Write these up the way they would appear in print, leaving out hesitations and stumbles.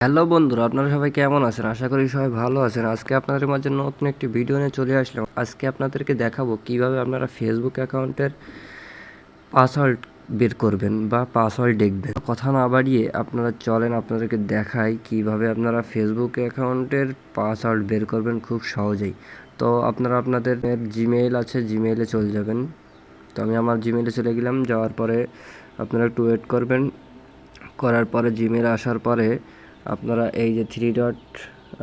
Hello বন্ধুরা, আপনারা সবাই কেমন আছেন? আশা করি সবাই ভালো আছেন। আজকে আপনাদের মাঝে নতুন একটি ভিডিও নিয়ে চলে আসলাম। আজকে আপনাদেরকে দেখাবো কিভাবে আপনারা ফেসবুক অ্যাকাউন্টের পাসওয়ার্ড বের করবেন বা পাসওয়ার্ড দেখবেন। কথা না বাড়িয়ে আপনারা চলেন আপনাদেরকে দেখাই কিভাবে আপনারা ফেসবুক অ্যাকাউন্টের পাসওয়ার্ড বের করবেন খুব সহজেই। তো আপনারা আপনাদের জিমেইল আছে, জিমেইলে চলে যাবেন। তো আমি আমার জিমেইলে চলে গেলাম। যাওয়ার পরে আপনারা একটু ওয়েট করবেন। করার পরে জিমেইলে আসার পরে আপনারা এই যে থ্রি ডট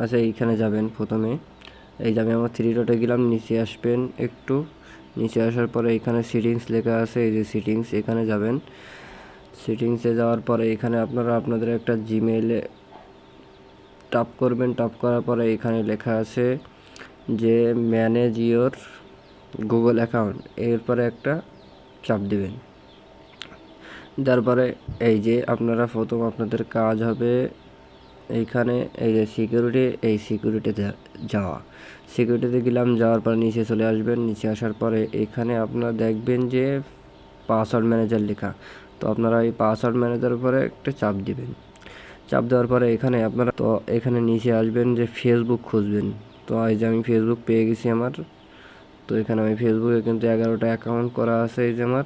আছে এইখানে যাবেন। প্রথমে এই যে আমি আমার থ্রি ডটে গেলাম, নিচে আসবেন একটু। নিচে আসার পরে এখানে সেটিংস লেখা আছে, এই যে সেটিংস, এখানে যাবেন। সেটিংসে যাওয়ার পরে এখানে আপনারা আপনাদের একটা জিমেইলে টাপ করবেন। টাপ করার পরে এখানে লেখা আছে যে ম্যানেজ ইওর গুগল অ্যাকাউন্ট, এরপরে একটা চাপ দিবেন। তারপরে এই যে আপনারা প্রথম আপনাদের কাজ হবে এইখানে এই যে সিকিউরিটি, এই সিকিউরিটিতে যাওয়া। সিকিউরিটিতে গেলাম, যাওয়ার পর নিচে চলে আসবেন। নিচে আসার পরে এখানে আপনারা দেখবেন যে পাসওয়ার্ড ম্যানেজার লেখা। তো আপনারা এই পাসওয়ার্ড ম্যানেজার উপরে একটা চাপ দিবেন। চাপ দেওয়ার পরে এখানে আপনারা তো এখানে নিচে আসবেন যে ফেসবুক খুঁজবেন। তো এই যে আমি ফেসবুক পেয়ে গেছি আমার। তো এখানে আমি ফেসবুকে কিন্তু 11টা অ্যাকাউন্ট করা আছে এই যে আমার।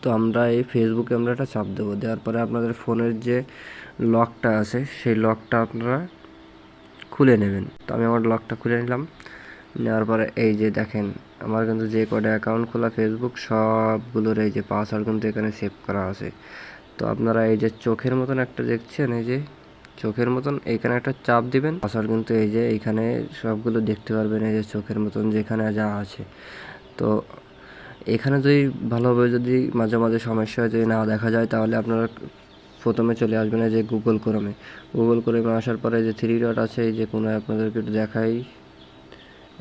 তো আমরা এই ফেসবুকে আমরা একটা চাপ দেবো। দেওয়ার পরে আপনাদের ফোনের যে লকটা আছে সেই লকটা আপনারা খুলে নেবেন। তো আমি আমার লকটা খুলে নিলাম। নেওয়ার পরে এই যে দেখেন আমার কিন্তু যে কটা অ্যাকাউন্ট খোলা ফেসবুক সবগুলোর এই যে পাসওয়ার্ড কিন্তু এখানে সেভ করা আছে। তো আপনারা এই যে চোখের মতন একটা দেখছেন, এই যে চোখের মতন এইখানে একটা চাপ দিবেন। পাসওয়ার্ড কিন্তু এই যে এইখানে সবগুলো দেখতে পারবেন, এই যে চোখের মতন যেখানে যা আছে। তো এখানে যদি ভালোভাবে যদি মাঝে মাঝে সমস্যা হয়, যদি না দেখা যায়, তাহলে আপনারা প্রথমে চলে আসবেন এই যে গুগল ক্রোমে। গুগল ক্রোমে আসার পরে যে থ্রি ডট আছে, এই যে কোনো আপনাদেরকে একটু দেখাই,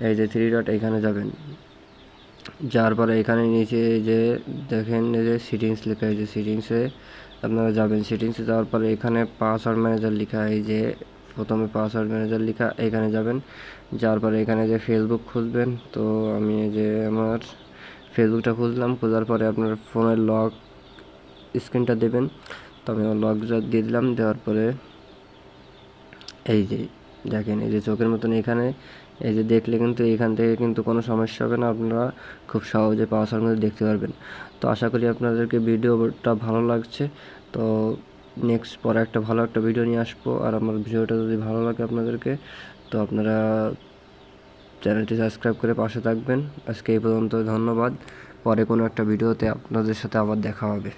এই যে থ্রি ডট এখানে যাবেন। যাওয়ার পরে এখানে নিচে যে দেখেন এই যে সেটিংস লেখা, এই যে সেটিংসে আপনারা যাবেন। সেটিংসে যাওয়ার পরে এখানে পাসওয়ার্ড ম্যানেজার লেখা, এই যে প্রথমে পাসওয়ার্ড ম্যানেজার লেখা এখানে যাবেন। যাওয়ার পরে এখানে যে ফেসবুক খুঁজবেন। তো আমি এই যে আমার ফেসবুকটা খুঁজলাম। খোঁজার পরে আপনার ফোনের লক স্ক্রিনটা দেবেন। তো আমি আমার লকটা দিয়ে দিলাম। দেওয়ার পরে এই যে দেখেন এই যে চোখের মতন এখানে এই যে দেখলে কিন্তু এখান থেকে কিন্তু কোনো সমস্যা হবে না, আপনারা খুব সহজে পাসওয়ার্ড মধ্যে দেখতে পারবেন। তো আশা করি আপনাদেরকে ভিডিওটা ভালো লাগছে। তো নেক্সট পরে একটা ভালো একটা ভিডিও নিয়ে আসবো। আর আমার ভিডিওটা যদি ভালো লাগে আপনাদেরকে, তো আপনারা চ্যানেলটি সাবস্ক্রাইব করে পাশে থাকবেন। আজকে এই পর্যন্ত, ধন্যবাদ। পরে কোনো একটা ভিডিওতে আপনাদের সাথে আবার দেখা হবে।